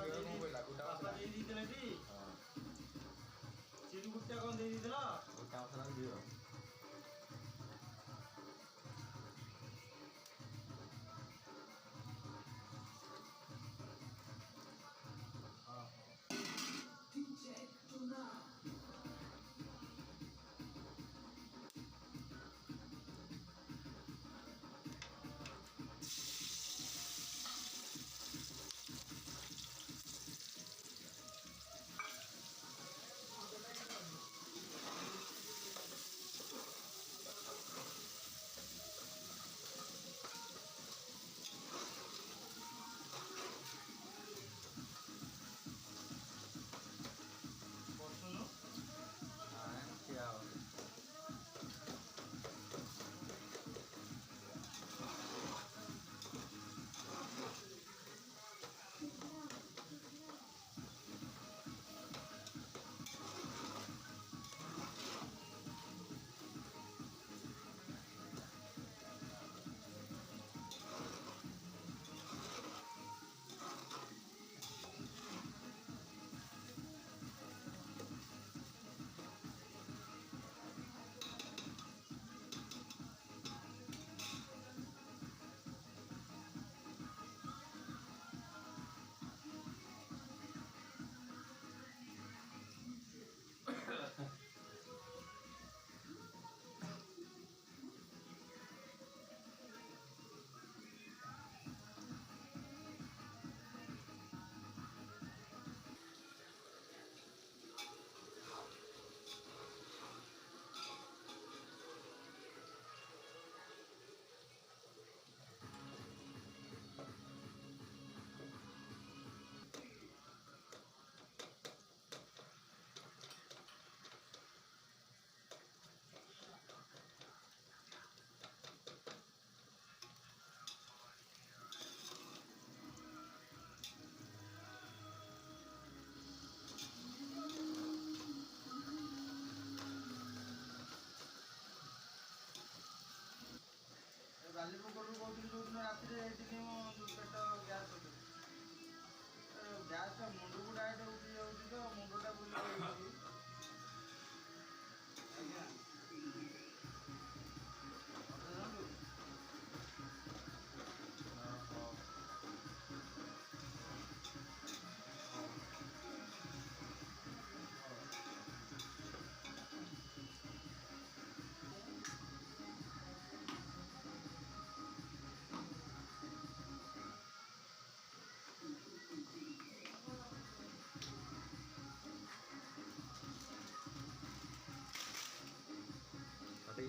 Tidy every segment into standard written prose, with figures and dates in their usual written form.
ବାପା ଦେଇ ଦେଇଥିଲେ ଟି ଚିରି ଗୁଟା କ'ଣ ଦେଇ ଦେଇଥିଲ? ଗୋଟା ମସଲା ଦିଅ। ବସୁନୁ ଠିଆ ହବ। ବାଲିପୋକରୁ କହୁଥିଲି ଯେଉଁଦିନ ରାତିରେ ହେଇଥିଲି ମୋ ପେଟ ଗ୍ୟାସ୍ ହେଉଛି। ଗ୍ୟାସ୍ଟା ମୁଣ୍ଡକୁ ଡାଇରେକ୍ଟ ଉଠି ଯାଉଛି ତ ମୁଣ୍ଡଟା ବୁଲି ଯାଉଛି। ଆଜ୍ଞା Tapi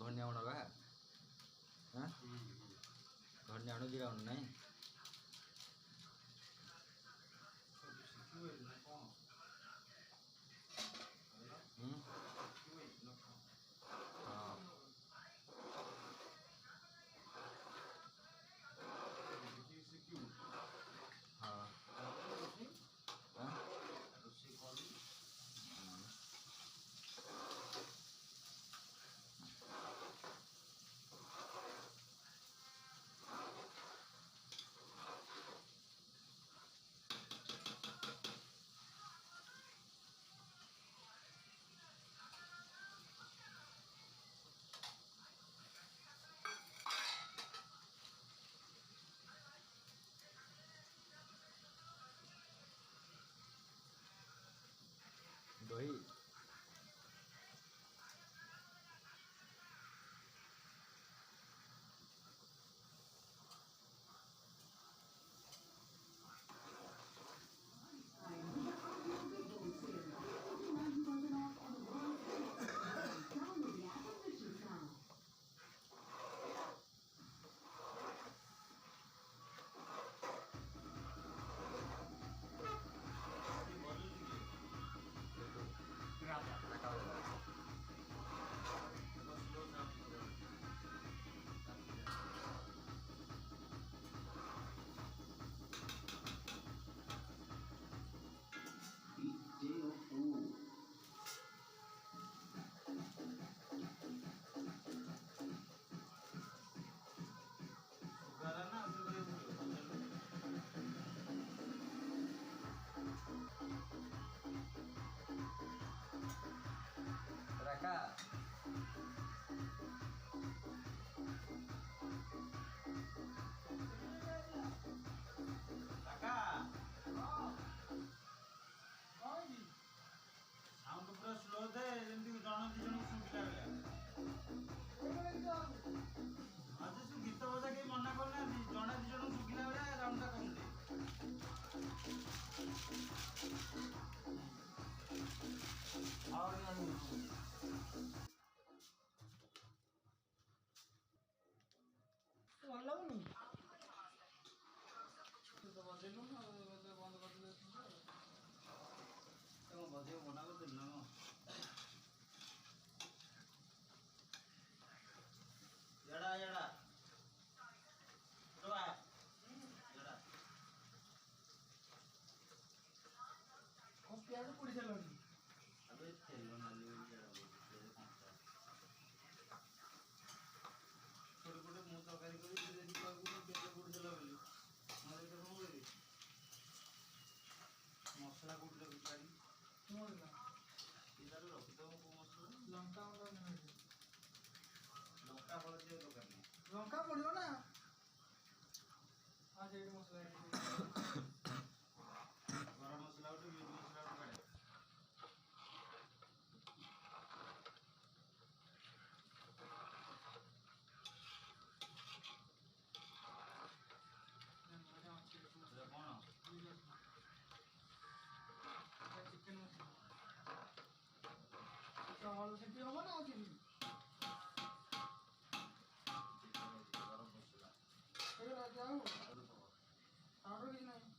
धनिया गुण लगा धनिया गुण जीरा गुण नहीं हाँ ये बना को देना ना जड़ा जड़ा तो आ जड़ा और प्याज पूरी चलोगी अबे तेलो ना ले जड़ा तेरे कांचा छोटे छोटे मुंह तकारी करी धीरे धीरे को तेल पूरी चला बोली मारे तो हो गई मसला कोड रे बिचारी मोड़ ना इधर रखी तो को मसला लंका और नहीं लंका हळदी दোकान में लंका पड़ियो ना आज एडी मसला है गरम मसला उठे मीट मसला उठे काढे ସେଟା କଣ चिकन मसला तो हल से हो ना होती ଗରମ ମସଲା तो राजा हो और किछ नहीं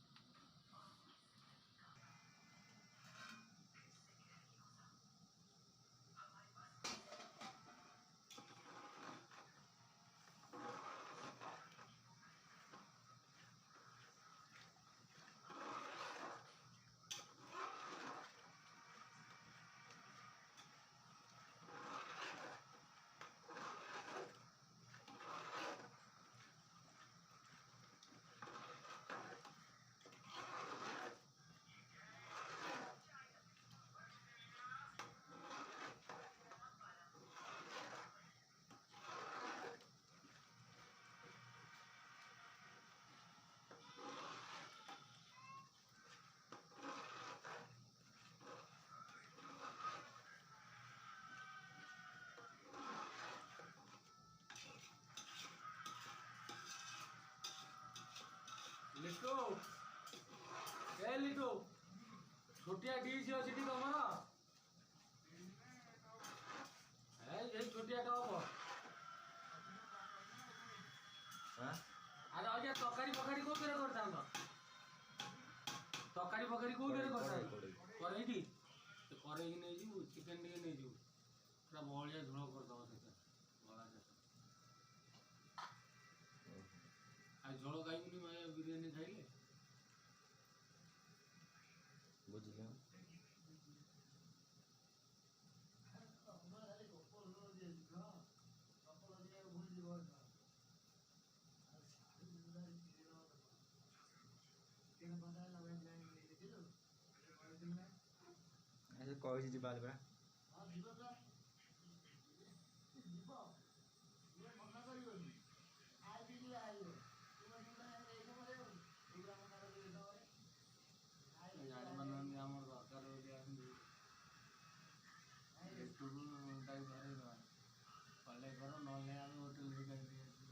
लिखो ए लिखो छोटिया डिश ଅଛି ଟି ତମର ଏ ଛୋଟିଆ ଟା ହବ हाँ ଆରେ ଆଜ୍ଞା ତରକାରୀ ଫକାରୀ କୋଉଥିରେ କରିଥାନ୍ତ ତରକାରୀ ଫକାରୀ କୋଉଥିରେ କରିଥାନ୍ତ କରେଇଟି ସେ କରେଇକି ନେଇଯିବୁ ଚିକେନ ଟିକେ ନେଇଯିବୁ ପୁରା ବହଳିଆ ଝୋଳ କରିଦେବ ସେଟା ବହଳା ଶେଷ ଆଉ ଝୋଳ ଖାଇବୁନି ମାୟା ବିରିୟାନୀ ଖାଇଲେ बुझिए ऐसे कोई चीज बात बड़ा ଜାଣିପାରୁନାହାନ୍ତି ଆମର ଦରକାର ବୋଲି ଆସନ୍ତି ୟୁଟ୍ୟୁବ୍ ତାକୁ ଧରେଇଦେବା କଲେ କର ନହେଲେ ଆମେ ହୋଟେଲରେ ଖାଇଦେଇ ଆସିବୁ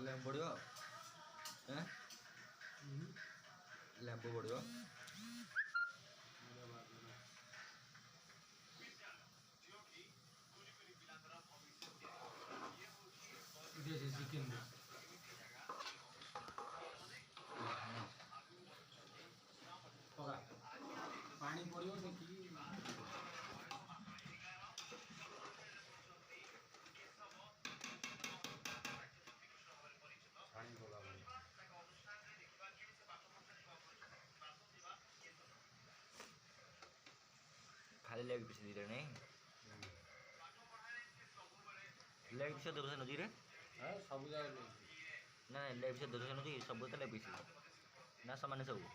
ଲେମ୍ବୁ ପଡ଼ିବ ଲେମ୍ବୁ ପଡ଼ିବ ଚିକେନ ପାଣି ପଡ଼ିବ ଦେଖିକି ଖାଲି ଲେଗ୍ ପିସ୍ ଦୁଇଟା ନାଇଁ ଲେଗ୍ ପିସ୍ ଦେଉଛ ନଦୀରେ ସବୁ ଜାଗାରେ ନା ଲେଗ୍ ପିସ୍ ଦେଉଛ ନଦୀ ସବୁ ତ ଲେଗ୍ ପିସ୍ ନା ସମାନେ ସବୁ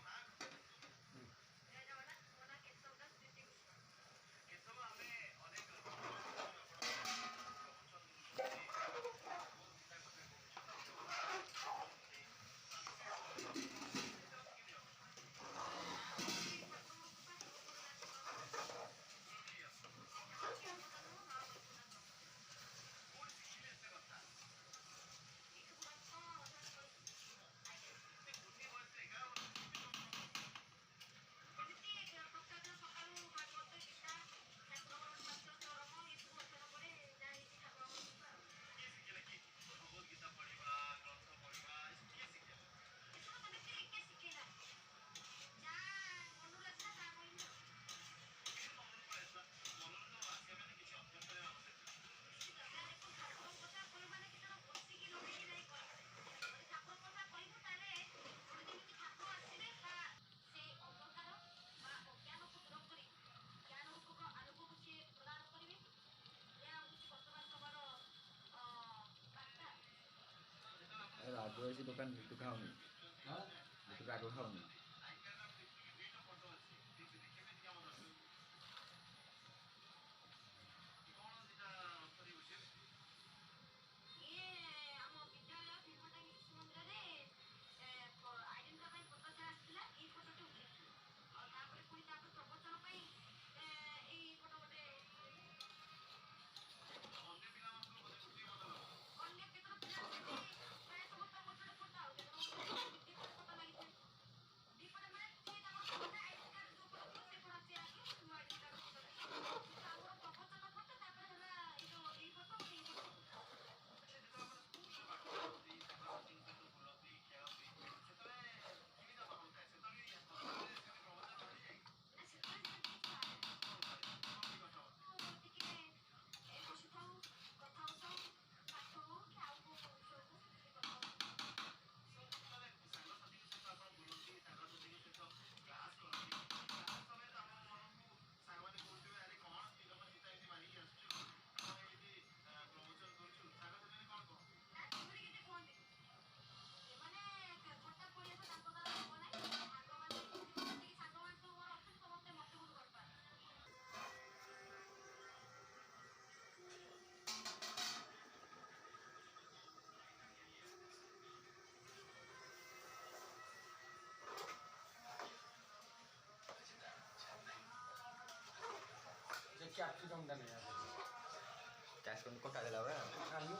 ରାଗ ଅଛି ଦୋକାନ ବିଟୁ ଖାଉନି ବିଟୁ ରାଗ ଖାଉନି କ୍ୟାପ୍ସିକମ୍ଟା ନେଇ କ୍ୟାପ୍ସିକମ୍ କଟା ଦେଲା ବେଳେ ଆଲୁ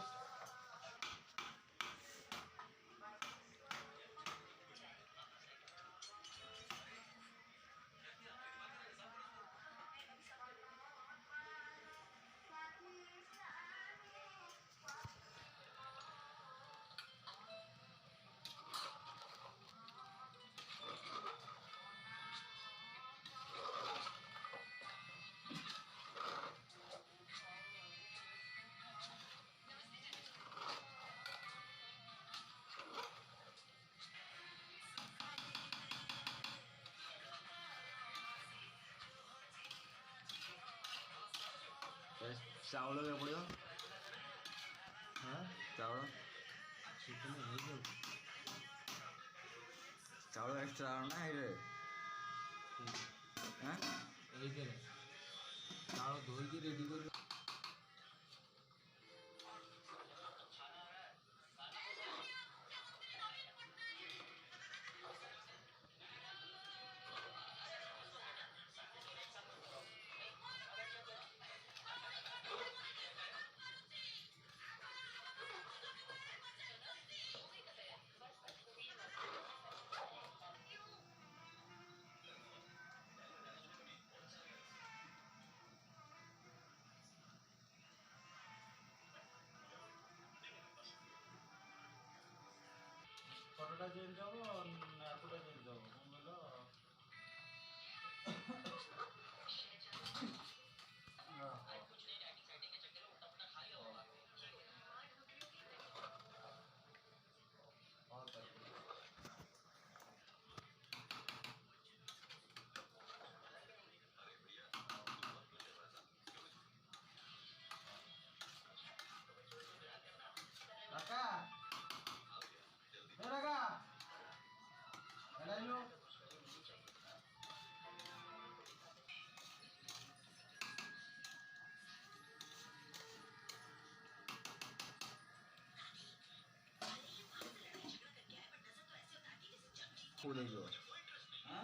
ଚାଉଳ କେତେ ପଡ଼ିବ ଚାଉଳ ଚିକେନ ହେଇଯାଉ ଚାଉଳ ଏକ୍ସଟ୍ରା ନା ଏଇରେ ଏଇଥିରେ ଚାଉଳ ଧୋଇକି ରେଡ଼ି କରି ଚେଞ୍ଜ ହବ ଆକୁଟା ଚେଞ୍ଜ ହବ କଣ କହିଲ Raka, Raka, hello. फूल है जो हाँ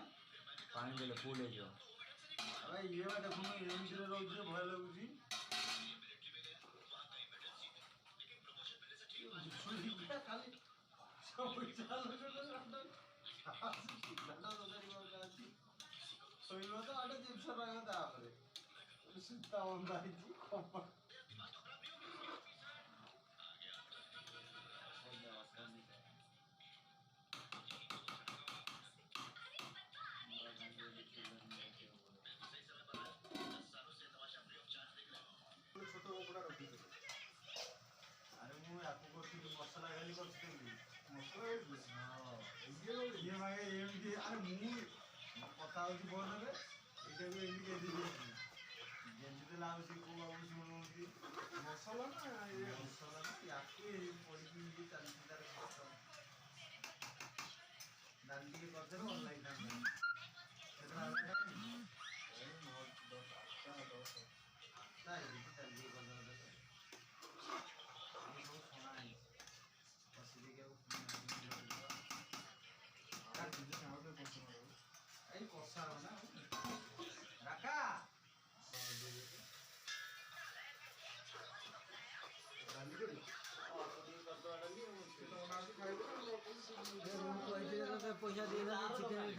पानी देले फूल है जो अबे ये बात देखो मैं एम से रोज से भय लगुची सुनिया खाली सब चालू सोइलो तो आटे जिप्स रहा था आपरे सुता होता है जी कोपा छोटो बड़ा रखी अरे मु आपको करती मसाला गाली करती मसाला हां ये मागे एमडी अरे मु कथा होची बोल रे एटा भी एमडी के दी जेंती लाउसी को बाबू सुनोती मसाला ना ये मसाला ना याके पड़ी की चलती तार सिस्टम दांडी के करते ऑनलाइन दांडी सेटा आला नहीं जल्दी कर दो ये बहुत सोना है असली के आई कोसा ना रखा दांडी को पैसा देना चिकन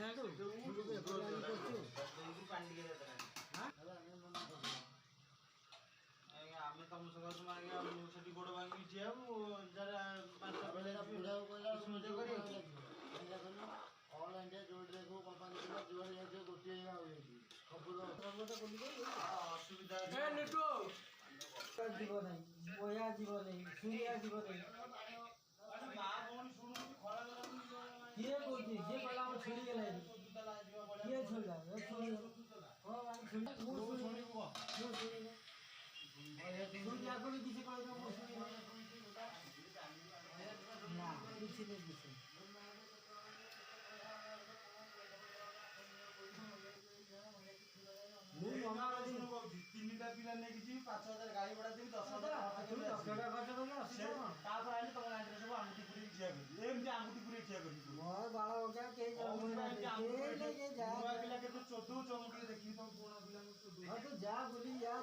खाएगा आमे तम सका तुम आगे सेठी गोड़ भांगी छिया जरा पांचटा बेले बुढ़ा कोला सुनते करी ऑल इंडिया जोड़ देखो कंपनी के जोड़ जो गोटी होई खबर खबर तो बोली असुविधा ए नेटो जीवन है बोया जीवन है सूर्या जीवन है अरे मां भौणी सुनु खरा ये कोई जे पला में छुड़ी गेले ये छोड़ा ये छोड़ी ओ भाई छुड़ी वो छोड़ी वो छोड़ी सूर्या को भी किसी कोई ना किसी ने किसी ମୁଁ ମନା କରିଛି ମୁଁ କହୁଛି ତିନିଟା ପିଲା ନେଇକି ଯିବି 5000 ଗାଡ଼ି ଭଡ଼ା ଦେବି 10000 ଖର୍ଚ୍ଚ କରି ତାପରେ ଆଣି ତମ ଗାଡ଼ିରେ ସବୁ ଆଙ୍ଗୁଠି ପୁରେଇ ଠିଆ କରିବି ଏମିତି ଆଙ୍ଗୁଠି ପୁରେଇ ଠିଆ କରିବି ମୋର ବାଳ ଓକା କେହି ନୂଆ ଯା ପିଲା କେତେ ଚୋଦଉଛ ମୁଁ ଟିକେ ଦେଖିବି ତମ ପୁରୁଣା ପିଲାଙ୍କୁ ଚୋଦଉଛ ତୁ ଯା ବୁଲି ଯା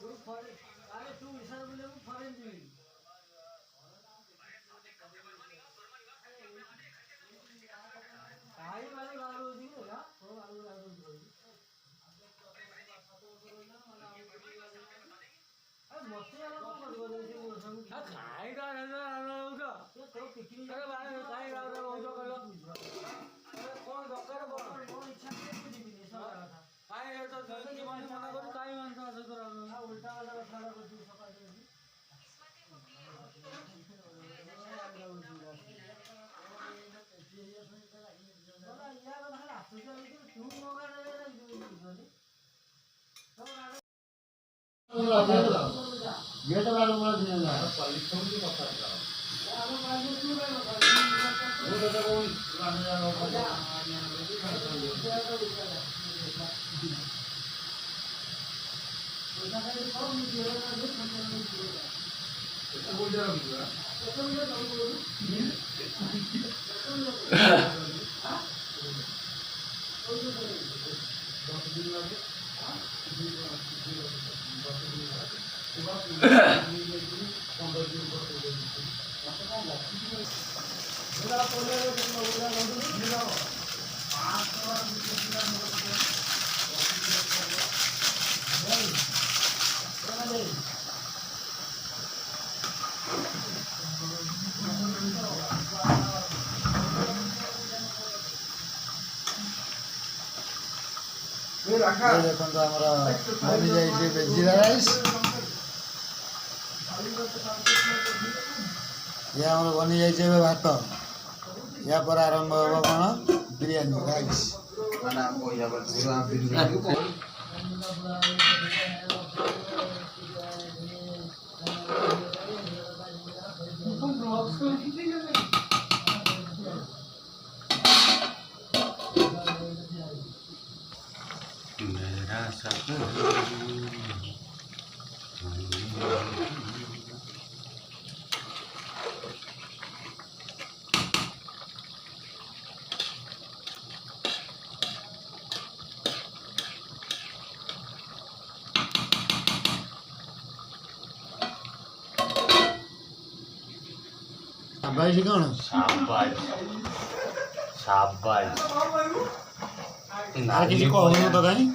तू फॉरेन अरे तू इशारा बोले वो फॉरेन जी काई वाले गाड़ो दी ना वो वाले गाड़ो दी अरे मस्ती वाला कौन कर दे रे वो सब खाई का ना ना का ये तो पिकनिक अरे बारे खाई का ना वो जो कर लो अरे कौन डॉक्टर कौन इच्छा से कुछ भी नहीं सब था काय हे तो की माने मना करू काय मानतो असं करा ना उलटा वाला बसला करतो सकाळी बघा या बघा तुझ्या तू मोगा गेट वाला मला दिला परिश्रमची कथा आलो माझे तू काय होता वो तो कोण राहणार होता ଦେଖନ୍ତୁ ଆମର ବନିଯାଇଛି ଏବେ ଜିରା ରାଇସ୍। ଇଏ ଆମର ବନିଯାଇଛି ଏବେ ଭାତ। ୟା ପରେ ଆରମ୍ଭ ହେବ କ'ଣ ବିରିୟାନୀ ରାଇସ୍। मेरा सपना ଭାଇ କ'ଣ ଆଉ କିଛି କହୁନୁ ତ କାହିଁ?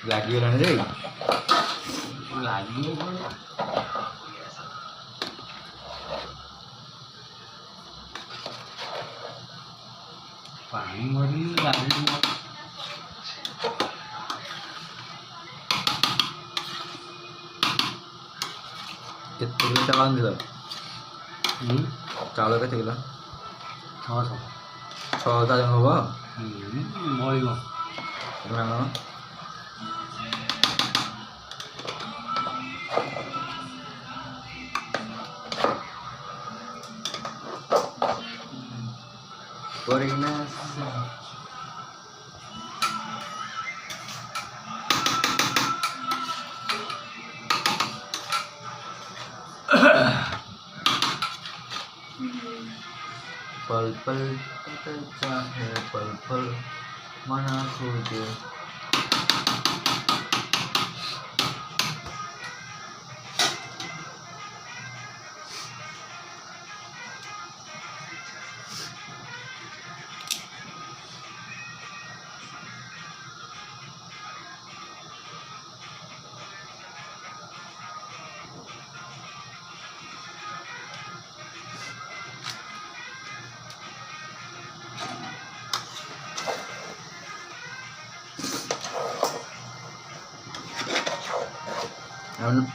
ଲାଗିଗଲାଣି ରେ ଲାଗିବ କ'ଣ? ପାଣି ଭରିକି ଲାଗିବ। କେତେ କିଲୋ ଚାଉଳ ଆଣିଥିଲ? ଚାଉଳ କେତେ କିଲୋ? 600 6 ଜଣ ହବ? ମଳିବ। ନା କରିକିନା पल पल चाहे पल पल मना खोजे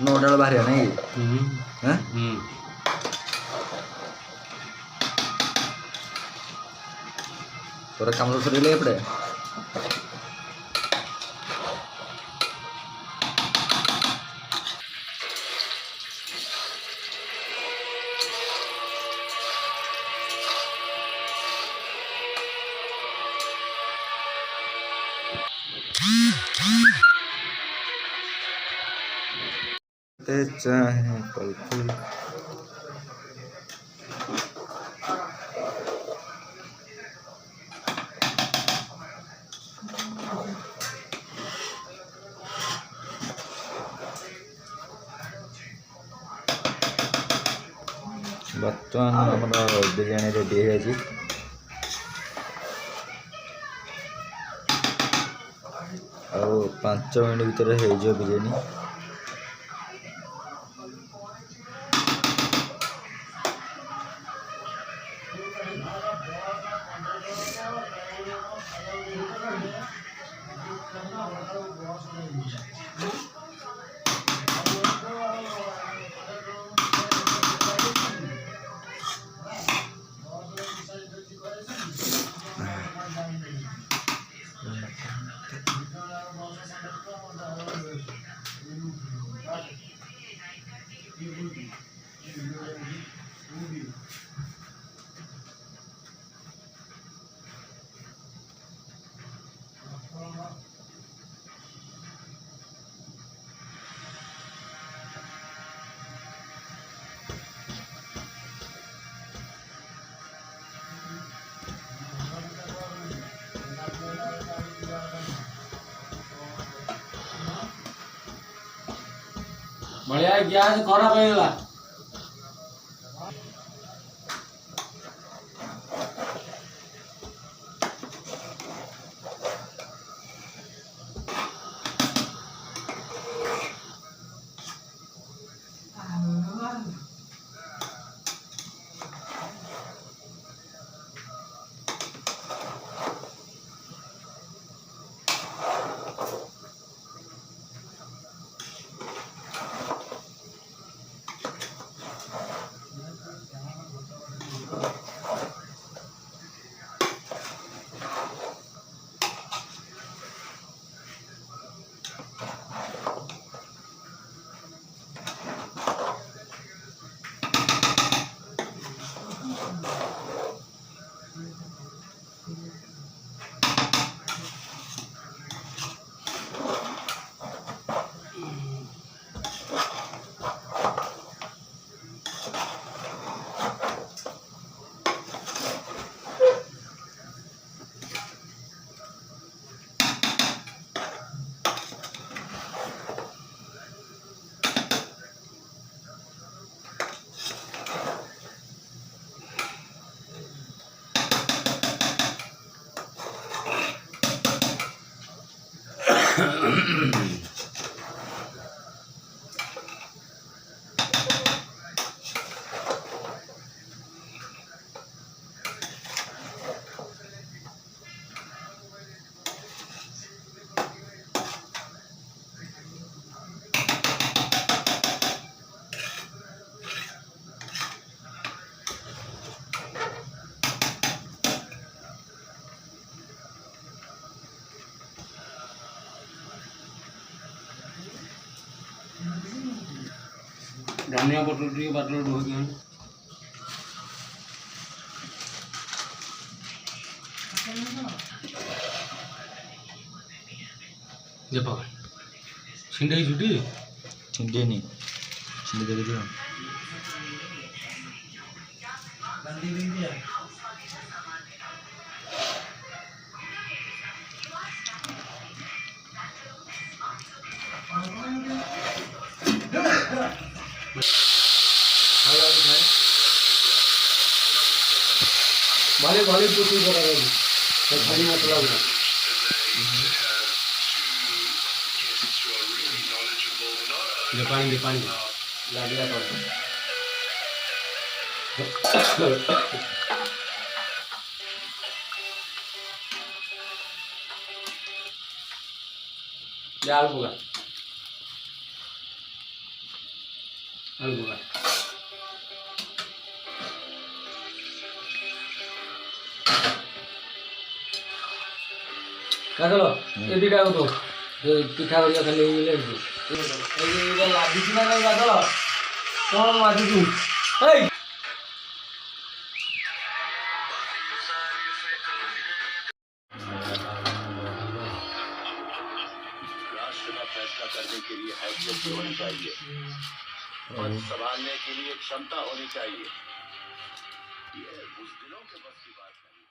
नोटाल बाहर नहीं तोरा काम सर एपड़े चाहे पल पल बर्तमान आम बिरियानी रेडी है जी आ 5 मिनट भीतर हो biryani Thank you. Balia gas ଖରାପ ହେଇଗଲା। ଧନିଆ ପତ୍ର ଟିକେ ବାଟରେ ଢୋକି ଆଣି ଦେଖ ଛିଣ୍ଡେଇ ଛୁଟି ଛିଣ୍ଡେନି ଛିଣ୍ଡି ଦେଖିଦିଅ भले भले पूछी तो खाली मतलब पानी लागला आलू बोगा କାଦଲ ଏ ଦିଟା ତ ପିଠା କରିବା ଖାଲି ଏଇଟା ଲାଗିଛି ନା ନାଇଁ କାଦଲ କ'ଣ ମାଗୁଛୁ ଏଇ राष्ट्र का फैसला करने के लिए हैसियत होनी चाहिए और संभालने के लिए क्षमता होनी चाहिए ये बुज़दिलों के बस की बात नहीं।